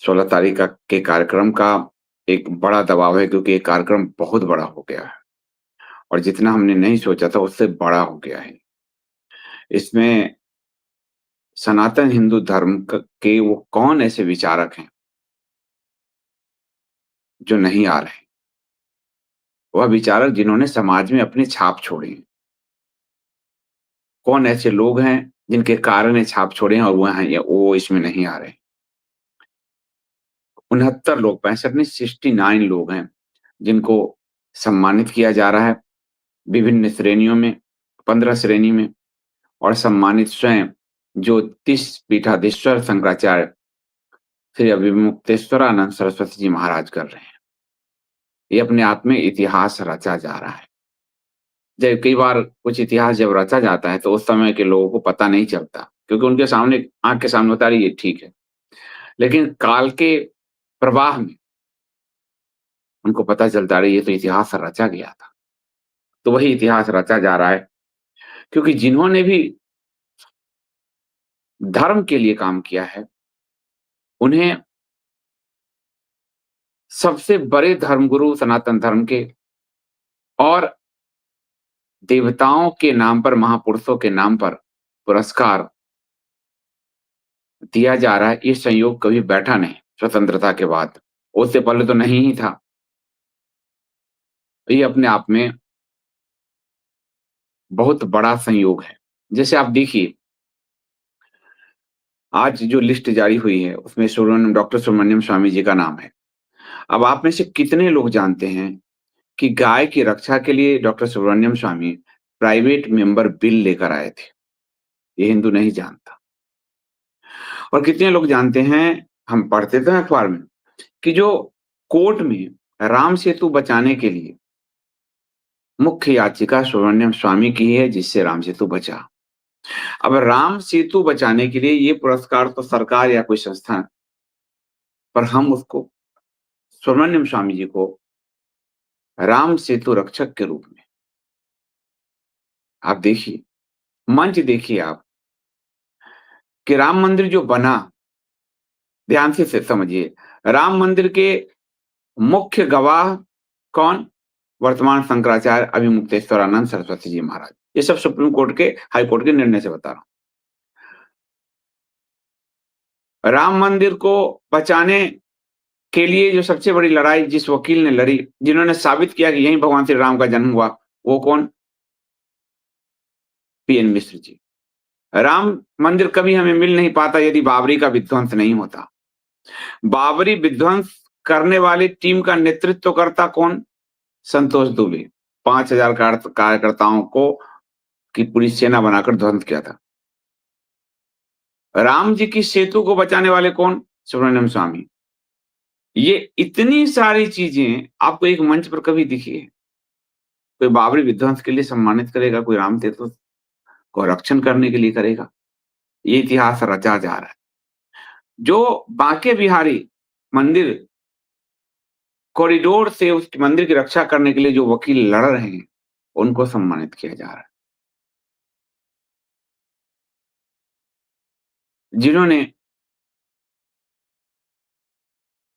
16 तारीख का के कार्यक्रम का एक बड़ा दबाव है क्योंकि ये कार्यक्रम बहुत बड़ा हो गया है और जितना हमने नहीं सोचा था उससे बड़ा हो गया है। इसमें सनातन हिंदू धर्म के वो कौन ऐसे विचारक हैं जो नहीं आ रहे? वह विचारक जिन्होंने समाज में अपनी छाप छोड़ी है। कौन ऐसे लोग हैं जिनके कारण ये छाप छोड़े हैं और वो इसमें नहीं आ रहे? 69 लोग 65 नहीं 69 लोग हैं जिनको सम्मानित किया जा रहा है विभिन्न श्रेणियों में, 15 श्रेणी में। और सम्मानित स्वयं ज्योतिष पीठाधीश्वर शंकराचार्य श्री अभिमुक्तेश्वरानंद सरस्वती जी महाराज कर रहे हैं। ये अपने आप में इतिहास रचा जा रहा है। जब कई बार कुछ इतिहास जब रचा जाता है तो उस समय के लोगों को पता नहीं चलता क्योंकि उनके सामने आँख के सामने होता है ये ठीक है। लेकिन काल के प्रवाह में उनको पता चलता है ये तो इतिहास रचा गया था। तो वही इतिहास रचा जा रहा है क्योंकि जिन्होंने भी धर्म के लिए काम किया है, उन्हें सबसे बड़े धर्मगुरु सनातन धर्म के और देवताओं के नाम पर, महापुरुषों के नाम पर पुरस्कार दिया जा रहा है। ये संयोग कभी बैठा नहीं स्वतंत्रता के बाद, उससे पहले तो नहीं ही था। ये अपने आप में बहुत बड़ा संयोग है। जैसे आप देखिए, आज जो लिस्ट जारी हुई है उसमें डॉक्टर सुब्रमण्यम स्वामी जी का नाम है। अब आप में से कितने लोग जानते हैं कि गाय की रक्षा के लिए डॉक्टर सुब्रमण्यम स्वामी प्राइवेट मेंबर बिल लेकर आए थे? ये हिंदू नहीं जानता। और कितने लोग जानते हैं, हम पढ़ते थे अखबार में, कि जो कोर्ट में राम सेतु बचाने के लिए मुख्य याचिका सुब्रमण्यम स्वामी की है जिससे राम सेतु बचा। अब राम सेतु बचाने के लिए ये पुरस्कार तो सरकार या कोई संस्था, पर हम उसको सुब्रमण्यम स्वामी जी को राम सेतु रक्षक के रूप में आप देखिए, मंच देखिए आप कि राम मंदिर जो बना, ध्यान से समझिए, राम मंदिर के मुख्य गवाह कौन? वर्तमान शंकराचार्य अभिमुक्तेश्वरानंद सरस्वती जी महाराज। ये सब सुप्रीम कोर्ट के, हाई कोर्ट के निर्णय से बता रहा हूँ। राम मंदिर को बचाने के लिए जो सबसे बड़ी लड़ाई जिस वकील ने लड़ी, जिन्होंने साबित किया कि यहीं भगवान श्री राम का जन्म हुआ, वो कौन? पीएन मिश्र जी। राम मंदिर कभी हमें मिल नहीं पाता यदि बाबरी का विध्वंस नहीं होता। बाबरी विध्वंस करने वाली टीम का नेतृत्व करता कौन? संतोष दुबे। 5,000 कार्यकर्ताओं को की पूरी सेना बनाकर ध्वंस किया था। राम जी की सेतु को बचाने वाले कौन? सुब्रमण्यम स्वामी। ये इतनी सारी चीजें आपको एक मंच पर कभी दिखी है? कोई बाबरी विध्वंस के लिए सम्मानित करेगा, कोई राम सेतु को रक्षण करने के लिए करेगा। ये इतिहास रचा जा रहा है। जो बांके बिहारी मंदिर कॉरिडोर से उस मंदिर की रक्षा करने के लिए जो वकील लड़ रहे हैं, उनको सम्मानित किया जा रहा है। जिन्होंने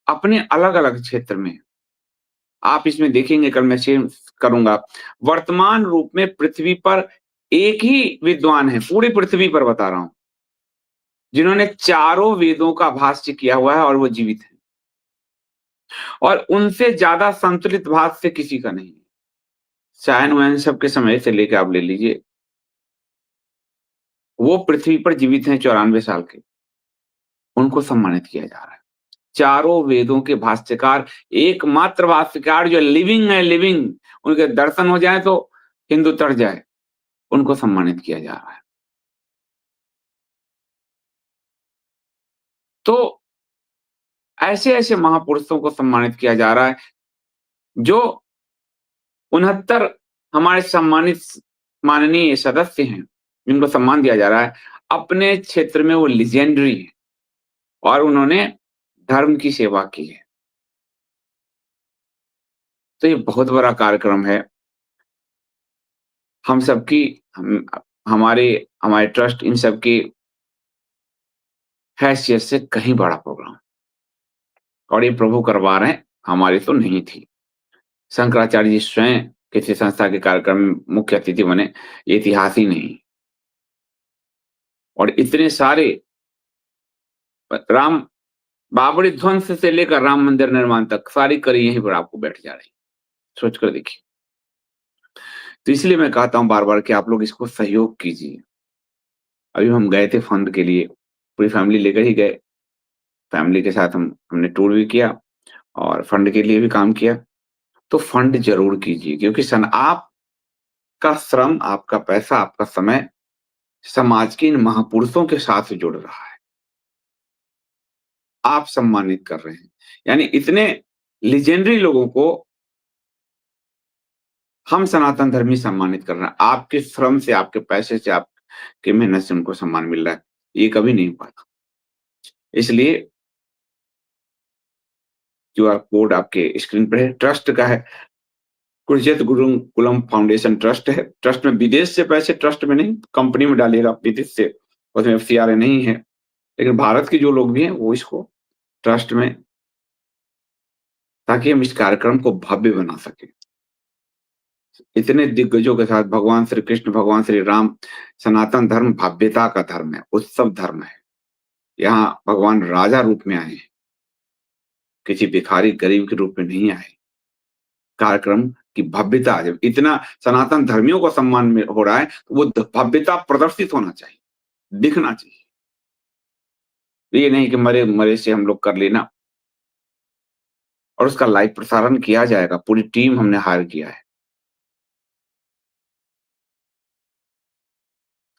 अपने अलग-अलग क्षेत्र में, आप इसमें देखेंगे कल मैं शेयर करूँगा, वर्तमान रूप में पृथ्वी पर एक ही विद्वान है, पूरी पृथ्वी पर बता रहा हूँ, जिन्होंने चारों वेदों का भाष्य किया हुआ है और वो जीवित हैं। और उनसे ज़्यादा संतुलित भाष्य किसी का नहीं है। सायन-वायन सब के समय से लेके आप ले लीजिए, वो पृथ्वी पर जीवित हैं 94 साल के, उनको सम्मानित किया जा रहा है। चारों वेदों के भाष्यकार, एकमात्र भाष्यकार जो लिविंग है, लिविंग, उनके दर्शन हो जाए तो हिंदू तर जाए, उनको सम्मानित किया जा रहा है। तो ऐसे-ऐसे महापुरुषों को सम्मानित किया जा रहा है, जो 69 हमारे सम्मानित माननीय सदस्य हैं, जिनको सम्मान दिया जा रहा है, अपने क्षेत्र में वो लीजेंडरी हैं और उन्होंने धर्म की सेवा की है। तो ये बहुत बड़ा कार्यक्रम है। हम सबकी हम हमारे हमारे ट्रस्ट इन सब की हैसियत से कहीं बड़ा प्रोग्राम। और ये प्रभु करवा रहे हैं, हमारी तो नहीं थी। शंकराचार्य जी स्वयं किसी संस्था के कार्यक्रम में मुख्य अतिथि बने, ये इतिहास ही नहीं। और इतने सारे राम बाबरी ध्वंस से लेकर राम मंदिर निर्माण तक सारी कड़ी यहीं पर आपको बैठ जा रही। सोच कर देखिए। तो इसलिए मैं कहता हूँ बार-बार कि आप लोग इसको सहयोग कीजिए। अभी हम गए थे फंड के लिए, पूरी फैमिली लेकर ही गए। फैमिली के साथ हमने टूर भी किया और फंड के लिए भी काम किया। तो फंड ज़रूर कीजिए क्योंकि आपका श्रम, आपका पैसा, आपका समय समाज के इन महापुरुषों के साथ जुड़ रहा है। आप सम्मानित कर रहे हैं। यानी इतने लीजेंडरी लोगों को हम सनातन धर्मी सम्मानित कर रहे हैं। आपके श्रम से, आपके पैसे से, आपकी मेहनत से उनको सम्मान मिल रहा है। ये कभी नहीं पाता। इसलिए क्यूआर कोड आपके स्क्रीन पे है, ट्रस्ट का है। कुलचेत गुरुकुलम फाउंडेशन ट्रस्ट है। ट्रस्ट में विदेश से पैसे ट्रस्ट में नहीं, कंपनी में डालिएगा विदेश से, उसमें एफसीआरए नहीं है। लेकिन भारत के जो लोग भी हैं, वो इसको ट्रस्ट में, ताकि हम इस कार्यक्रम को भव्य बना सकें। इतने दिग्गजों के साथ भगवान श्री कृष्ण, भगवान श्री राम, सनातन धर्म भव्यता का धर्म है, उत्सव धर्म है। यहाँ भगवान राजा रूप में आए हैं, किसी भिखारी गरीब के रूप में नहीं आए। कार्यक्रम की भव्यता, जब इतना सनातन धर्मियों को सम्मान में हो रहा है, तो वो भव्यता प्रदर्शित होना चाहिए, दिखना चाहिए। ये नहीं कि मरे मरे से हम लोग कर लेना। और उसका लाइव प्रसारण किया जाएगा, पूरी टीम हमने हायर किया है।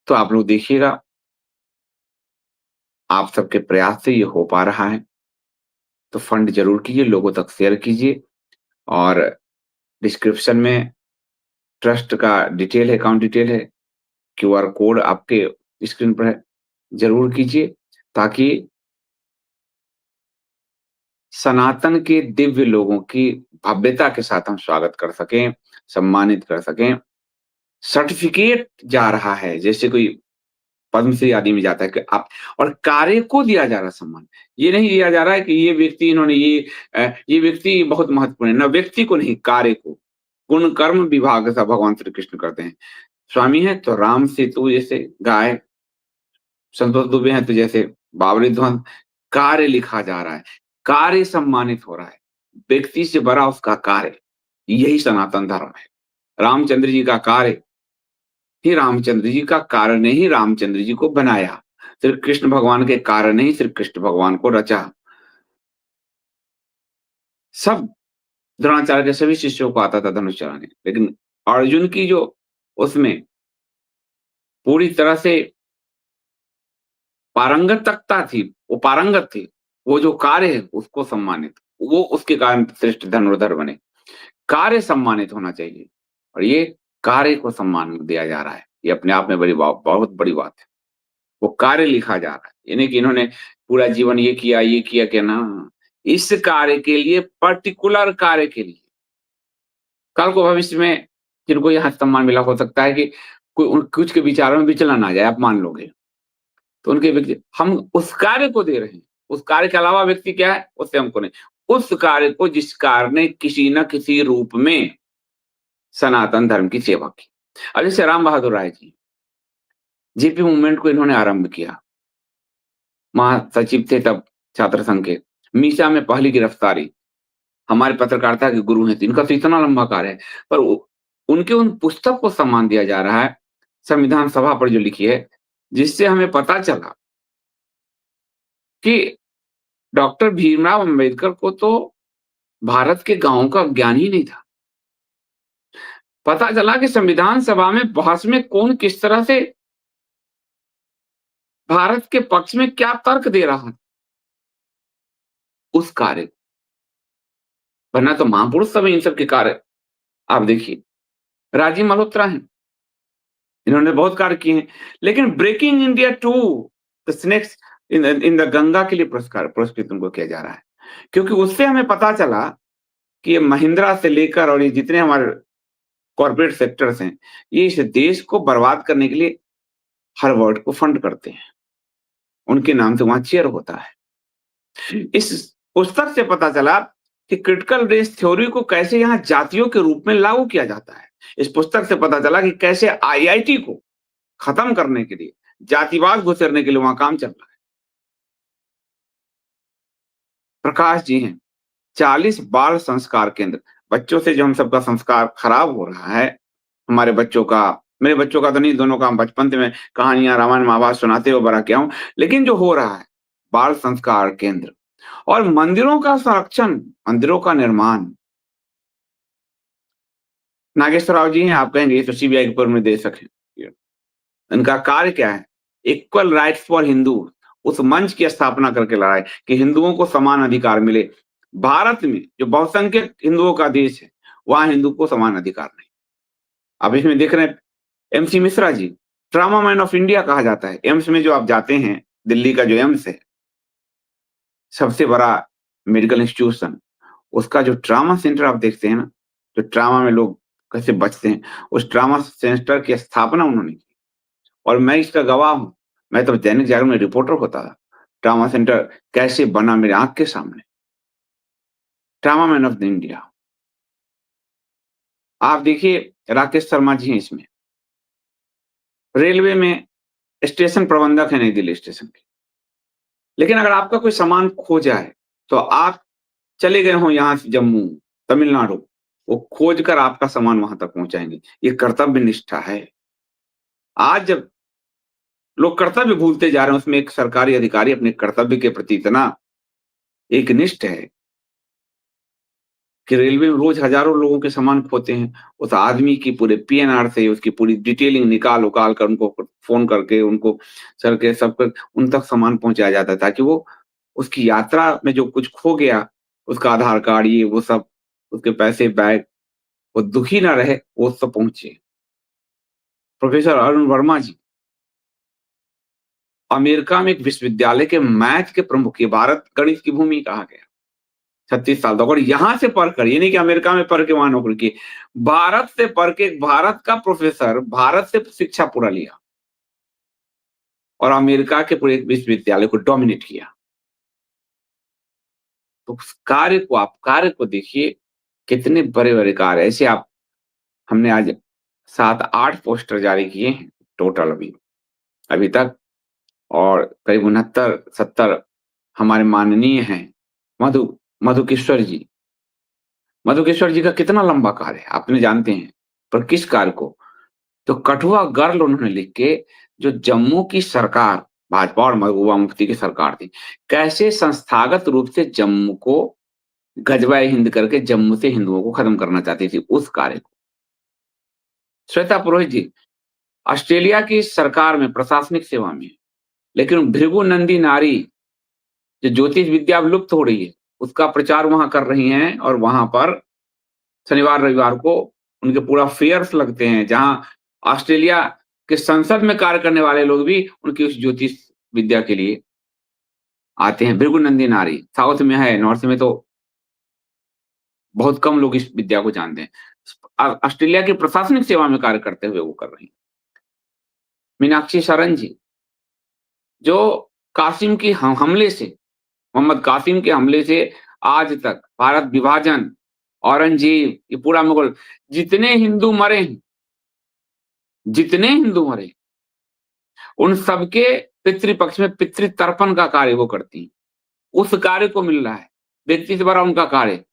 तो आप लोग देखिएगा, आप सबके प्रयास से ये हो पा रहा है। तो फंड जरूर कीजिए, लोगों तक शेयर कीजिए। और डिस्क्रिप्शन में ट्रस्ट का डिटेल है, अकाउंट डिटेल है, क्यूआर कोड आपके स्क्रीन पर है, जरूर कीजिए, ताकि सनातन के दिव्य लोगों की भव्यता के साथ हम स्वागत कर सकें, सम्मानित कर सकें। सर्टिफिकेट जा रहा है, जैसे कोई पद्मश्री आदि में जाता है कि आप, और कार्य को दिया जा रहा है सम्मान। ये नहीं दिया जा रहा है कि ये व्यक्ति इन्होंने ये व्यक्ति बहुत महत्वपूर्ण है, ना व्यक्ति को नहीं, कार्य को। गुण कर्म विभाग ऐसा भगवान श्री कृष्ण करते हैं। स्वामी हैं तो राम सेतु जैसे गाय, संतोष दुबे हैं तो जैसे बाबरी ध्वंस, कार्य लिखा जा रहा है, कार्य सम्मानित हो रहा है। व्यक्ति से बड़ा उसका कार्य, यही सनातन धर्म है। रामचंद्र जी का कार्य ही रामचंद्र जी का कारण ने ही रामचंद्र जी को बनाया। श्री कृष्ण भगवान के कारण ने ही श्री कृष्ण भगवान को रचा। सब द्रोणाचार्य के सभी शिष्यों को आता था धनुष चलाने, लेकिन अर्जुन की जो उसमें पूरी तरह से पारंगतकता थी, वो पारंगत थी। वो जो कार्य है उसको सम्मानित, वो उसके कारण श्रेष्ठ धनुर्धर बने। कार्य सम्मानित होना चाहिए और ये कार्य को सम्मान दिया जा रहा है। ये अपने आप में बहुत बड़ी बात है। वो कार्य लिखा जा रहा है। ये नहीं कि इन्होंने पूरा जीवन ये किया क्या ना, इस कार्य के लिए, पर्टिकुलर कार्य के लिए। कल को भविष्य में जिनको यहाँ सम्मान मिला, हो सकता है कि कुछ के विचारों में विचलन आ जाए, आप मान लोगे। तो उनके व्यक्ति, हम उस कार्य को दे रहे हैं। उस कार्य के अलावा व्यक्ति क्या है, उससे हमको नहीं। उस कार्य को जिस कार्य ने किसी न किसी रूप में सनातन धर्म की सेवा की। अब जैसे राम बहादुर राय जी, जेपी मूवमेंट को इन्होंने आरंभ किया। महासचिव थे तब छात्र संघ के। मीसा में पहली गिरफ्तारी, हमारे पत्रकारिता के गुरु हैं, तो इनका तो इतना लंबा कार्य है। पर उनके उन पुस्तक को सम्मान दिया जा रहा है, संविधान सभा पर जो लिखी है, जिससे हमें पता चला कि डॉक्टर भीमराव अंबेडकर को तो भारत के गाँव का ज्ञान ही नहीं था। पता चला कि संविधान सभा में बहस में कौन किस तरह से भारत के पक्ष में क्या तर्क दे रहा है, उस कार्य। वरना तो महापुरुष सब इन सब के कार्य आप देखिए। राजीव मल्होत्रा हैं, इन्होंने बहुत कार्य किए हैं। लेकिन breaking India 2 the snakes in the Ganga के लिए पुरस्कृत उनको किया जा रहा है। क्योंकि उससे हमें पता चला कि ये महिंद्रा से लेकर और ये जितने हमारे कॉर्पोरेट सेक्टर्स हैं, ये इस देश को बर्बाद करने के लिए हर वर्ड को फंड करते हैं। उनके नाम से वहाँ चेयर होता है। इस पुस्तक से पता चला कि क्रिटिकल रेस थ्योरी को कैसे यहाँ जातियों के रूप में लागू किया जाता है। इस पुस्तक से पता चला कि कैसे आईआईटी को खत्म करने के लिए, जातिवाद घुसेड़ने के लिए वहाँ काम चल रहा है। प्रकाश जी हैं, 40 बाल संस्कार केंद्र, बच्चों से जो हम सबका संस्कार खराब हो रहा है, हमारे बच्चों का, मेरे बच्चों का तो नहीं, दोनों का हम बचपन से मैं कहानियाँ, रामायण, महाभारत सुनाते हुए बड़ा किया हूँ, लेकिन जो हो रहा है, बाल संस्कार केंद्र और मंदिरों का संरक्षण, मंदिरों का निर्माण। नागेश्वर राव जी हैं, आप कहेंगे ये तो सीबीआई के पूर्व निदेशक हैं। इनका कार्य क्या है? इक्वल राइट्स फॉर हिंदू, उस मंच की स्थापना करके लड़ाई कि हिंदुओं को समान अधिकार मिले। भारत में जो बहुसंख्यक हिंदुओं का देश है, वहां हिंदू को समान अधिकार नहीं। अब इसमें देख रहे हैं MC Mishra ji, trauma man of India कहा जाता है। एम्स में जो आप जाते हैं, दिल्ली का जो एम्स है, सबसे बड़ा मेडिकल इंस्टीट्यूशन, उसका जो ट्रामा सेंटर आप देखते हैं ना, जो ट्रामा में लोग कैसे बचते हैं, उस ट्रामा सेंटर की स्थापना उन्होंने की और मैं इसका गवाह हूँ। मैं तो दैनिक जागरण में रिपोर्टर होता था। ट्रामा सेंटर कैसे बना मेरे आँख के सामने। Trauma man of the India. आप देखिए राकेश शर्मा जी हैं इसमें। रेलवे में स्टेशन प्रबंधक हैं नई दिल्ली स्टेशन के। लेकिन अगर आपका कोई सामान खो जाए, तो आप चले गए हों यहाँ से जम्मू, तमिलनाडु, वो खोज कर आपका सामान वहाँ तक पहुँचाएँगे। ये कर्तव्य निष्ठा है। आज जब लोग कर्तव्य भूलते जा रहे हैं, उसमें एक सरकारी अधिकारी अपने कर्तव्य के प्रति इतना एकनिष्ठ है कि रेलवे में रोज हजारों लोगों के सामान खोते हैं। उस आदमी की पूरे पीएनआर से उसकी पूरी डिटेलिंग निकाल-उकाल कर उनको फ़ोन करके उनको सर के सब पर उन तक सामान पहुँचाया जाता है ताकि वो उसकी यात्रा में जो कुछ खो गया, उसका आधार कार्ड ये वो सब, उसके पैसे, बैग, वो दुखी ना रहे, वो सब पहुँचे। प्रोफ़ेसर अरुण वर्मा जी, अमेरिका में एक विश्वविद्यालय के मैथ के प्रमुख, ये भारत गणित की भूमि कहा गया। 36 साल तक और यहाँ से पढ़कर, ये नहीं कि अमेरिका में पढ़ के वहाँ नौकरी की। भारत से पढ़ के एक भारत का प्रोफ़ेसर भारत से शिक्षा पूरा लिया और अमेरिका के पूरे विश्वविद्यालय को डोमिनेट किया। तो उस कार्य को देखिए, कितने बड़े-बड़े कार्य ऐसे आप हमने आज 7-8 पोस्टर जारी किए हैं टोटल अभी तक और करीब 69-70 हमारे माननीय हैं। मधु मधुकेश्वर जी। मधुकेश्वर जी का कितना लंबा कार्य है, आपने जानते हैं। पर किस कार्य को? तो कठुआ गर्ल उन्होंने लिख के जो जम्मू की सरकार, भाजपा और महबूबा मुफ्ती की सरकार थी, कैसे संस्थागत रूप से जम्मू को गजवाए हिंद करके जम्मू से हिंदुओं को खत्म करना चाहती थी, उस कार्य को। श्वेता पुरोहित जी, ऑस्ट्रेलिया की सरकार में प्रशासनिक सेवा में, लेकिन भृगु नंदी नारी, जो ज्योतिष विद्या अब लुप्त हो रही है, उसका प्रचार वहाँ कर रही हैं और वहाँ पर शनिवार-रविवार को उनके पूरा फेयर्स लगते हैं, जहाँ ऑस्ट्रेलिया के संसद में कार्य करने वाले लोग भी उनकी उस ज्योतिष विद्या के लिए आते हैं। भृगु नंदी नारी, साउथ में है, नॉर्थ में तो बहुत कम लोग इस विद्या को जानते हैं। ऑस्ट्रेलिया की प्रशासनिक सेवा में कार्य करते हुए वो कर रही हैं। मीनाक्षी शरण जी, जो कासिम की हमले से, मोहम्मद कासिम के हमले से आज तक भारत विभाजन, औरंगजेब, ये पूरा मुगल, जितने हिंदू मरे हैं, जितने हिंदू मरे, उन सबके पितृपक्ष में पितृतर्पण का कार्य वो करती हैं। उस कार्य को मिल रहा है। व्यक्ति से बड़ा उनका कार्य,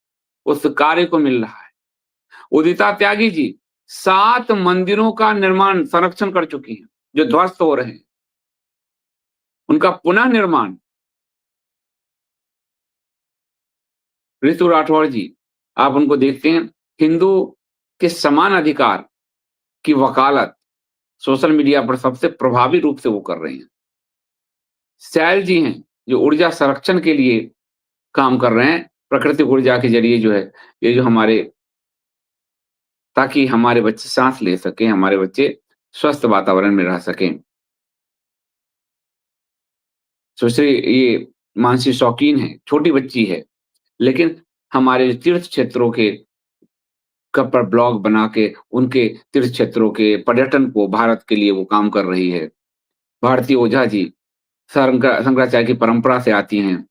उस कार्य को मिल रहा है। उदिता त्यागी जी 7 मंदिरों का निर्माण, संरक्षण कर चुकी हैं, जो ध्वस्त हो रहे हैं। उनका पुनः निर्माण। ऋतु राठौड़ जी, आप उनको देखते हैं, हिंदू के समान अधिकार की वकालत सोशल मीडिया पर सबसे प्रभावी रूप से वो कर रहे हैं। सैल जी हैं, जो ऊर्जा संरक्षण के लिए काम कर रहे हैं, प्राकृतिक ऊर्जा के ज़रिए जो है, ये जो हमारे, ताकि हमारे बच्चे साँस ले सकें, हमारे बच्चे स्वस्थ वातावरण में रह सकें। सुश्री ये मानसी शौकीन है, छोटी बच्ची है, लेकिन हमारे तीर्थ क्षेत्रों के पर ब्लॉग बना के उनके तीर्थ क्षेत्रों के पर्यटन को भारत के लिए वो काम कर रही है। भारती ओझा जी शंकराचार्य की परंपरा से आती हैं।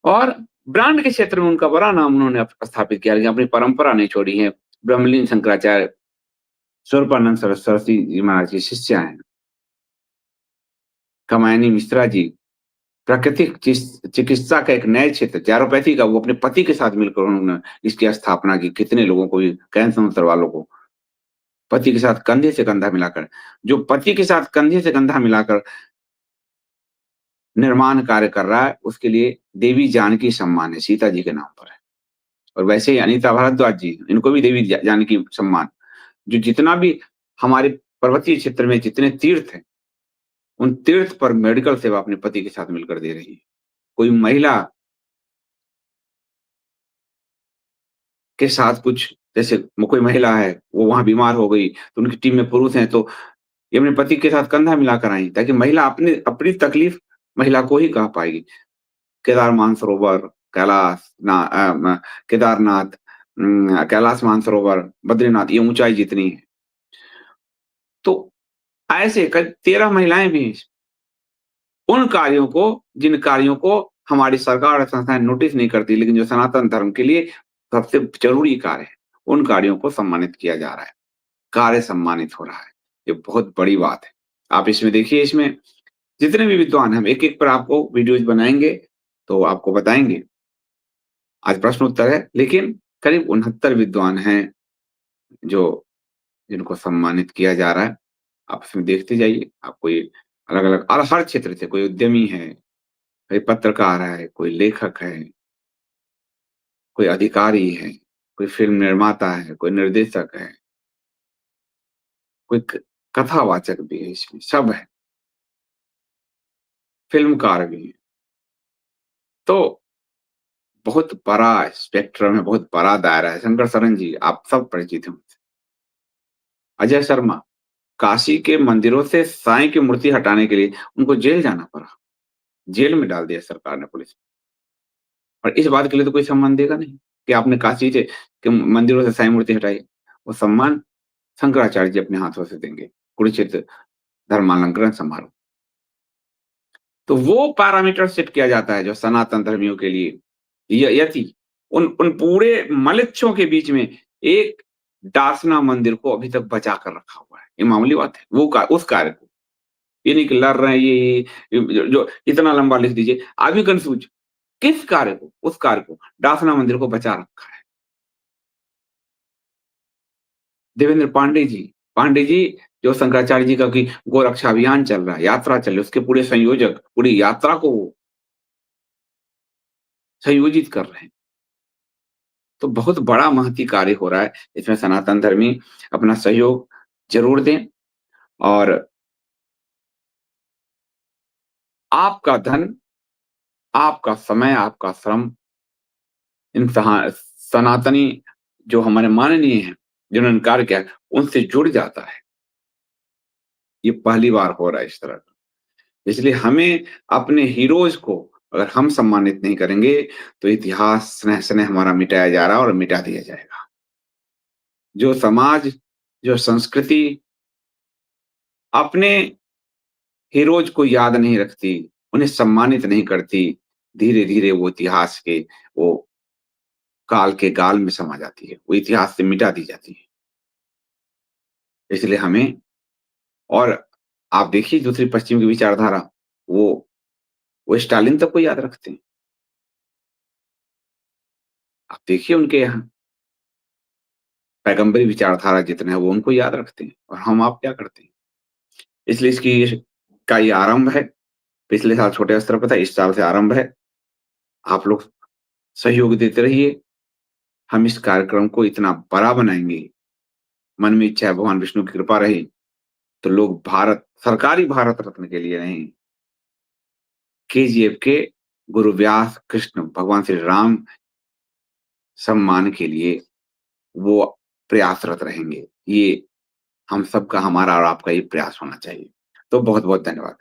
और ब्रांड के क्षेत्र में उनका बड़ा नाम उन्होंने स्थापित किया, लेकिन अपनी परंपरा नहीं छोड़ी है। ब्रह्मलीन शंकराचार्य, स्वरूपानंद सरस्वती जी महाराज के शिष्य हैं। कामायनी मिश्रा जी, प्राकृतिक चिकित्सा का एक नया क्षेत्र एलोपैथी का वो अपने पति के साथ मिलकर उन्होंने इसकी स्थापना की। कितने लोगों को ये कैंसर वालों को पति के साथ कंधे से कंधा मिलाकर, जो पति के साथ कंधे से कंधा मिलाकर निर्माण कार्य कर रहा है, उसके लिए देवी जानकी सम्मान है, सीता जी के नाम पर है। और वैसे ही अनीता भारद्वाज जी, इनको भी देवी जानकी सम्मान। जो जितना भी हमारे पर्वतीय क्षेत्र में जितने तीर्थ हैं, उन तीर्थ पर मेडिकल सेवा अपने पति के साथ मिलकर दे रही है। कोई महिला के साथ कुछ जैसे कोई महिला है, वो वहाँ बीमार हो गई, तो उनकी टीम में पुरुष हैं, तो ये अपने पति के साथ कंधा मिलाकर आईं, ताकि महिला अपनी अपनी तकलीफ महिला को ही कह पाएगी। केदार मानसरोवर, केदारनाथ, कैलाश मानसरोवर, बद्रीनाथ, ये ऊँचाई जितनी है। तो ऐसे करीब 13 महिलाएँ भी हैं। उन कार्यों को जिन कार्यों को हमारी सरकार और संस्थाएँ नोटिस नहीं करती, लेकिन जो सनातन धर्म के लिए सबसे ज़रूरी कार्य है, उन कार्यों को सम्मानित किया जा रहा है। कार्य सम्मानित हो रहा है। ये बहुत बड़ी बात है। आप इसमें देखिए, इसमें जितने भी विद्वान हैं, हम एक-एक पर आपको वीडियोज़ बनाएँगे, तो आपको बताएँगे। आज प्रश्न उत्तर है, लेकिन करीब 69 विद्वान हैं, जो जिनको सम्मानित किया जा रहा है। आप इसमें देखते जाइए, आपको ये अलग-अलग और हर क्षेत्र से कोई उद्यमी है, कोई पत्रकार है, कोई लेखक है, कोई अधिकारी है, कोई फ़िल्म निर्माता है, कोई निर्देशक है, कोई कथावाचक भी है इसमें, सब है, फ़िल्मकार भी हैं। तो बहुत बड़ा स्पेक्ट्रम है, बहुत बड़ा दायरा है। शंकर शरण जी, आप सब परिचित हैं उनसे। अजय शर्मा, काशी के मंदिरों से साईं की मूर्ति हटाने के लिए उनको जेल जाना पड़ा। जेल में डाल दिया सरकार ने, पुलिस ने। और इस बात के लिए तो कोई सम्मान देगा नहीं, कि आपने काशी से के मंदिरों से साईं मूर्ति हटाई। वो सम्मान शंकराचार्य जी अपने हाथों से देंगे, कुरुक्षेत्र धर्मालंकरण समारोह। तो वो पैरामीटर सेट किया जाता है जो सनातन धर्मियों के लिए यति उन उन पूरे मलेच्छों के बीच में एक डासना मंदिर को अभी तक बचा कर रखा हुआ है। ये मामूली बात है। वो का उस कार्य को, ये नहीं कि लड़ रहे हैं जो इतना लंबा लिख दीजिए। आदमी कन्फ्यूज, किस कार्य को? उस कार्य को, डासना मंदिर को बचा रखा है। देवेंद्र पांडे जी जो शंकराचार्य जी का कि गोरक्षा अभियान चल रहा है, यात्रा चल रही है, उसके पूरे संयोजक, पूरी यात्रा को वो संयोजित कर रहे हैं। तो बहुत बड़ा महती कार्य हो रहा है। इसमें सनातन धर्मी अपना सहयोग ज़रूर दें और आपका धन, आपका समय, आपका श्रम इन सनातनी जो हमारे माननीय हैं, जिन्होंने कार्य किया है, उनसे जुड़ जाता है। ये पहली बार हो रहा है इस तरह का। इसलिए हमें अपने हीरोज़ को अगर हम सम्मानित नहीं करेंगे, तो इतिहास स्नेह-स्नेह हमारा मिटाया जा रहा है और मिटा दिया जाएगा। जो समाज, जो संस्कृति अपने हीरोज़ को याद नहीं रखती, उन्हें सम्मानित नहीं करती, धीरे-धीरे वो इतिहास के वो काल के गाल में समा जाती है, वो इतिहास से मिटा दी जाती है। इसलिए हमें और आप देखिए दूसरी पश्चिम की विचारधारा, वो वो स्टालिन तक को याद रखते हैं। आप देखिए उनके यहाँ पैगंबरी विचारधारा जितने हैं, वो उनको याद रखते हैं और हम आप क्या करते हैं? इसलिए इसकी का ये आरंभ है, पिछले साल छोटे स्तर पर था, इस साल से आरंभ है। आप लोग सहयोग देते रहिए, हम इस कार्यक्रम को इतना बड़ा बनाएँगे, मन में इच्छा है भगवान विष्णु की कृपा रही, तो लोग सरकारी भारत रत्न के लिए नहीं, केजीएफ के गुरु व्यास कृष्ण भगवान श्री राम सम्मान के लिए वो प्रयासरत रहेंगे। ये हम सबका, हमारा और आपका ये प्रयास होना चाहिए। तो बहुत-बहुत धन्यवाद।